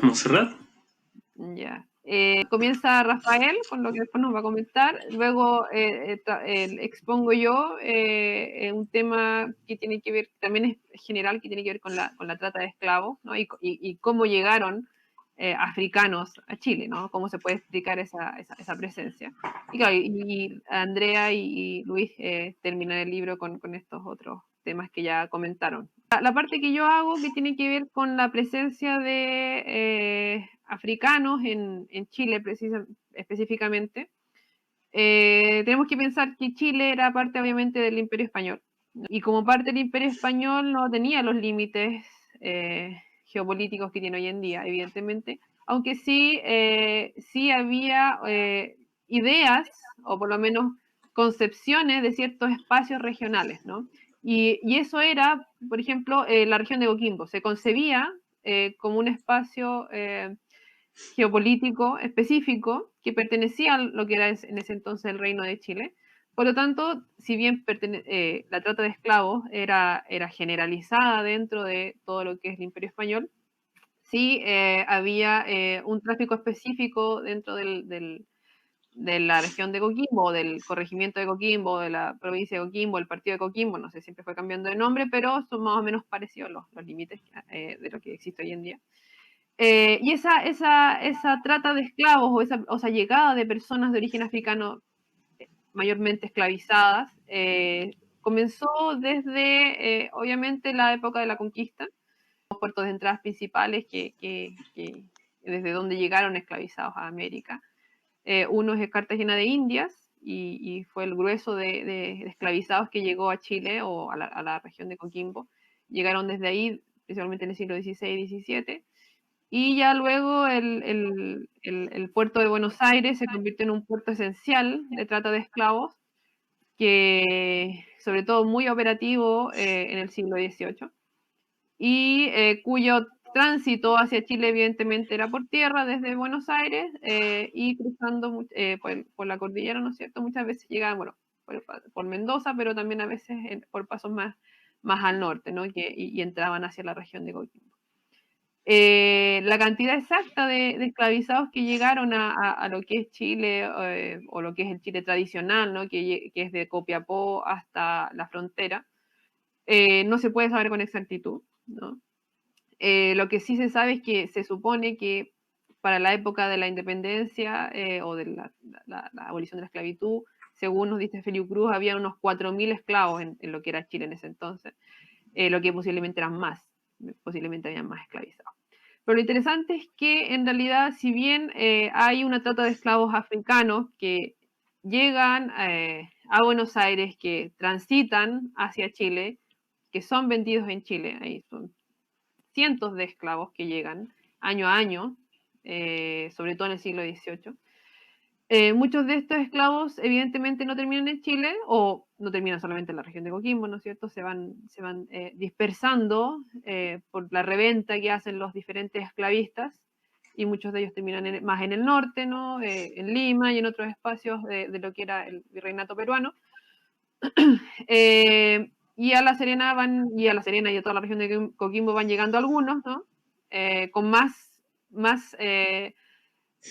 Montserrat. Ya. Comienza Rafael con lo que después nos va a comentar. Luego expongo yo un tema que tiene que ver, también es general, que tiene que ver con la trata de esclavos, ¿no? Y cómo llegaron africanos a Chile, ¿no? Cómo se puede explicar esa presencia. Y claro, y Andrea y Luis terminan el libro con estos otros temas que ya comentaron. La parte que yo hago que tiene que ver con la presencia de africanos en Chile específicamente, tenemos que pensar que Chile era parte obviamente del Imperio Español, ¿no? Y como parte del Imperio Español no tenía los límites geopolíticos que tiene hoy en día, evidentemente, aunque sí había ideas, o por lo menos concepciones de ciertos espacios regionales, ¿no? Y eso era, por ejemplo, la región de Coquimbo. Se concebía como un espacio geopolítico específico que pertenecía a lo que era en ese entonces el Reino de Chile. Por lo tanto, si bien la trata de esclavos era generalizada dentro de todo lo que es el Imperio Español, sí había un tráfico específico dentro de la región de Coquimbo, del corregimiento de Coquimbo, de la provincia de Coquimbo, el partido de Coquimbo, no sé, siempre fue cambiando de nombre, pero son más o menos parecidos los límites de lo que existe hoy en día. Y esa trata de esclavos o esa llegada de personas de origen africano mayormente esclavizadas comenzó desde, obviamente, la época de la conquista, los puertos de entradas principales que desde donde llegaron esclavizados a América. Uno es Cartagena de Indias y fue el grueso de esclavizados que llegó a Chile o a la región de Coquimbo. Llegaron desde ahí, principalmente en el siglo XVI y XVII. Y ya luego el puerto de Buenos Aires se convirtió en un puerto esencial de trata de esclavos, que sobre todo muy operativo en el siglo XVIII, y cuyo tránsito hacia Chile evidentemente era por tierra desde Buenos Aires y cruzando por la cordillera, ¿no es cierto? Muchas veces llegaban, bueno, por Mendoza, pero también a veces por pasos más al norte, ¿no? Y entraban hacia la región de Coquimbo. La cantidad exacta de esclavizados que llegaron a lo que es Chile o lo que es el Chile tradicional, ¿no? que es de Copiapó hasta la frontera, no se puede saber con exactitud, ¿no? Lo que sí se sabe es que se supone que para la época de la independencia o de la abolición de la esclavitud, según nos dice Feliu Cruz, había unos 4.000 esclavos en lo que era Chile en ese entonces, lo que posiblemente eran más, posiblemente habían más esclavizados. Pero lo interesante es que en realidad, si bien hay una trata de esclavos africanos que llegan a Buenos Aires, que transitan hacia Chile, que son vendidos en Chile, ahí son cientos de esclavos que llegan año a año, sobre todo en el siglo XVIII. Muchos de estos esclavos evidentemente no terminan en Chile o no terminan solamente en la región de Coquimbo, ¿no es cierto? Se van dispersando por la reventa que hacen los diferentes esclavistas y muchos de ellos terminan más en el norte, ¿no? En Lima y en otros espacios de lo que era el virreinato peruano. Y a La Serena y a toda la región de Coquimbo van llegando algunos, ¿no?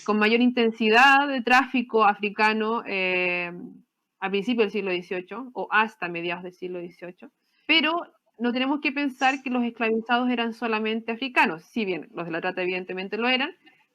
Con mayor intensidad de tráfico africano a principios del siglo XVIII o hasta mediados del siglo XVIII, pero no tenemos que pensar que los esclavizados eran solamente africanos, si bien los de la trata evidentemente lo eran,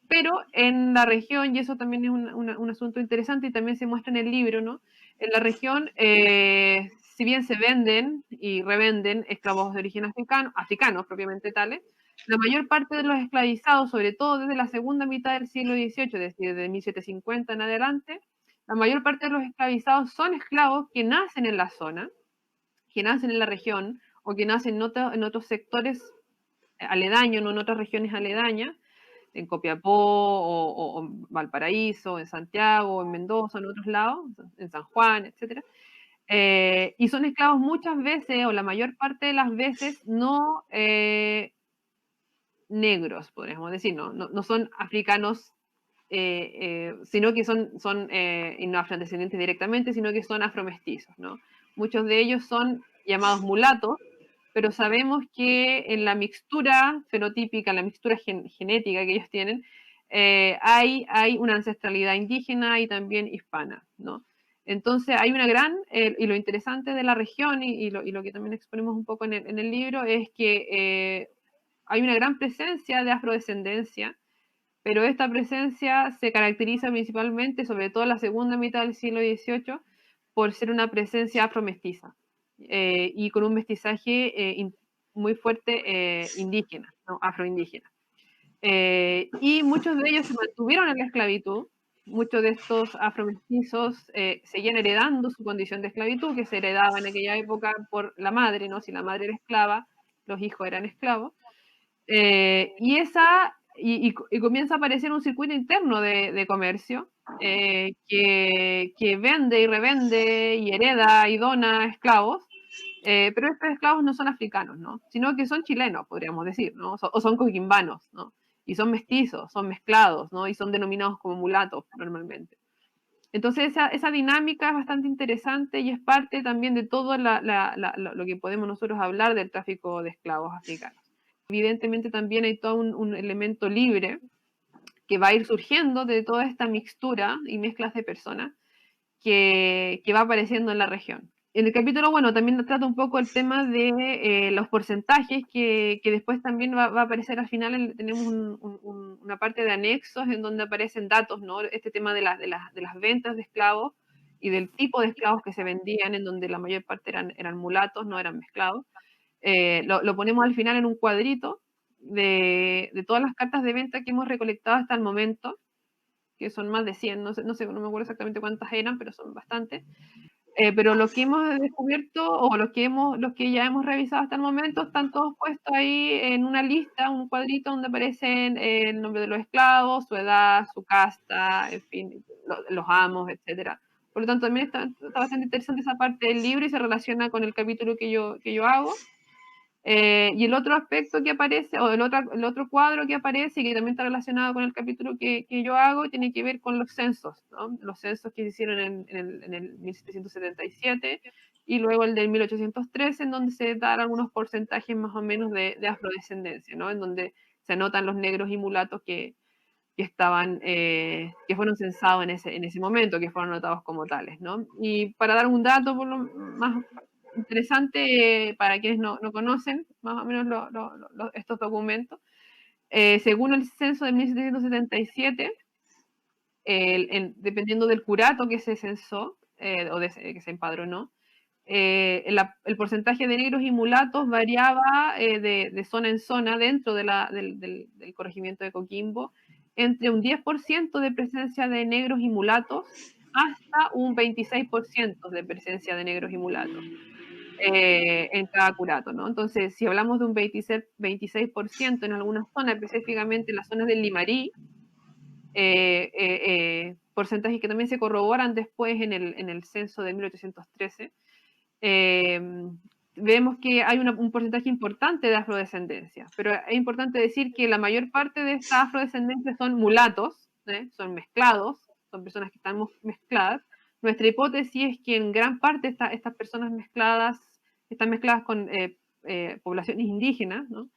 pero en la región, y eso también es un asunto interesante y también se muestra en el libro, ¿no? En la región, si bien se venden y revenden esclavos de origen africanos propiamente tales, la mayor parte de los esclavizados, sobre todo desde la segunda mitad del siglo XVIII, es decir, de 1750 en adelante, la mayor parte de los esclavizados son esclavos que nacen en la zona, que nacen en la región o que nacen en otros sectores aledaños, no en otras regiones aledañas, en Copiapó o Valparaíso, en Santiago, en Mendoza, en otros lados, en San Juan, etc. Y son esclavos muchas veces, o la mayor parte de las veces, no negros, podríamos decir, no son africanos, sino que y no afrodescendientes directamente, sino que son afromestizos, ¿no? Muchos de ellos son llamados mulatos, pero sabemos que en la mixtura fenotípica, la mixtura genética que ellos tienen, hay una ancestralidad indígena y también hispana, ¿no? Entonces hay una gran, y lo interesante de la región, y lo que también exponemos un poco en el libro, es que hay una gran presencia de afrodescendencia, pero esta presencia se caracteriza principalmente, sobre todo en la segunda mitad del siglo XVIII, por ser una presencia afromestiza, y con un mestizaje muy fuerte indígena, ¿no? Afroindígena. Y muchos de ellos se mantuvieron en la esclavitud. Muchos de estos afromestizos seguían heredando su condición de esclavitud, que se heredaba en aquella época por la madre, ¿no? Si la madre era esclava, los hijos eran esclavos. Y comienza a aparecer un circuito interno de comercio que vende y revende y hereda y dona esclavos, pero estos esclavos no son africanos, ¿no? Sino que son chilenos, podríamos decir, ¿no? O son coquimbanos, ¿no? Y son mestizos, son mezclados, ¿no? Y son denominados como mulatos normalmente. Entonces esa dinámica es bastante interesante y es parte también de todo lo que podemos nosotros hablar del tráfico de esclavos africanos. Evidentemente también hay todo un elemento libre que va a ir surgiendo de toda esta mixtura y mezclas de personas que va apareciendo en la región. En el capítulo, bueno, también trata un poco el tema de los porcentajes que después también va a aparecer al final. Tenemos una parte de anexos en donde aparecen datos, ¿no? Este tema de las ventas de esclavos y del tipo de esclavos que se vendían, en donde la mayor parte eran mulatos, no eran mezclados. Lo ponemos al final en un cuadrito de todas las cartas de venta que hemos recolectado hasta el momento, que son más de 100, no me acuerdo exactamente cuántas eran, pero son bastantes. Pero los que hemos descubierto o los que ya hemos revisado hasta el momento están todos puestos ahí en una lista, un cuadrito donde aparecen el nombre de los esclavos, su edad, su casta, en fin, los amos, etcétera. Por lo tanto, también está bastante interesante esa parte del libro y se relaciona con el capítulo que yo hago. Y el otro aspecto que aparece, o el otro cuadro que aparece, y que también está relacionado con el capítulo que yo hago, tiene que ver con los censos, ¿no? Los censos que se hicieron en el 1777 y luego el del 1813, en donde se dan algunos porcentajes más o menos de afrodescendencia, ¿no? En donde se anotan los negros y mulatos que fueron censados en ese momento, que fueron anotados como tales, ¿no? Y para dar un dato por lo más interesante para quienes no conocen más o menos estos documentos, según el censo de 1777, dependiendo del curato que se censó que se empadronó, el porcentaje de negros y mulatos variaba de zona en zona dentro del corregimiento de Coquimbo, entre un 10% de presencia de negros y mulatos hasta un 26% de presencia de negros y mulatos en cada curato, ¿no? Entonces, si hablamos de un 26% en algunas zonas, específicamente en las zonas del Limarí, porcentajes que también se corroboran después en el censo de 1813, vemos que hay un porcentaje importante de afrodescendencia, pero es importante decir que la mayor parte de esta afrodescendencia son mulatos, son mezclados, son personas que están mezcladas. Nuestra hipótesis es que en gran parte estas personas mezcladas están mezcladas con poblaciones indígenas, ¿no?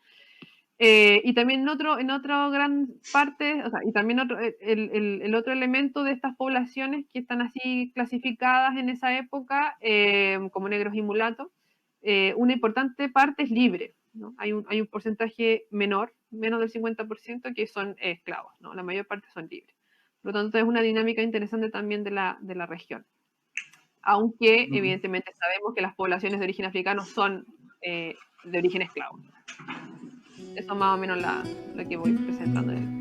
Y también en otra gran parte, o sea, y también el otro elemento de estas poblaciones que están así clasificadas en esa época como negros y mulatos, una importante parte es libre, ¿no? Hay un porcentaje menor, menos del 50%, que son esclavos, ¿no? La mayor parte son libres. Por lo tanto, es una dinámica interesante también de la región. Aunque, evidentemente, sabemos que las poblaciones de origen africano son de origen esclavo. Eso más o menos lo que voy presentando en el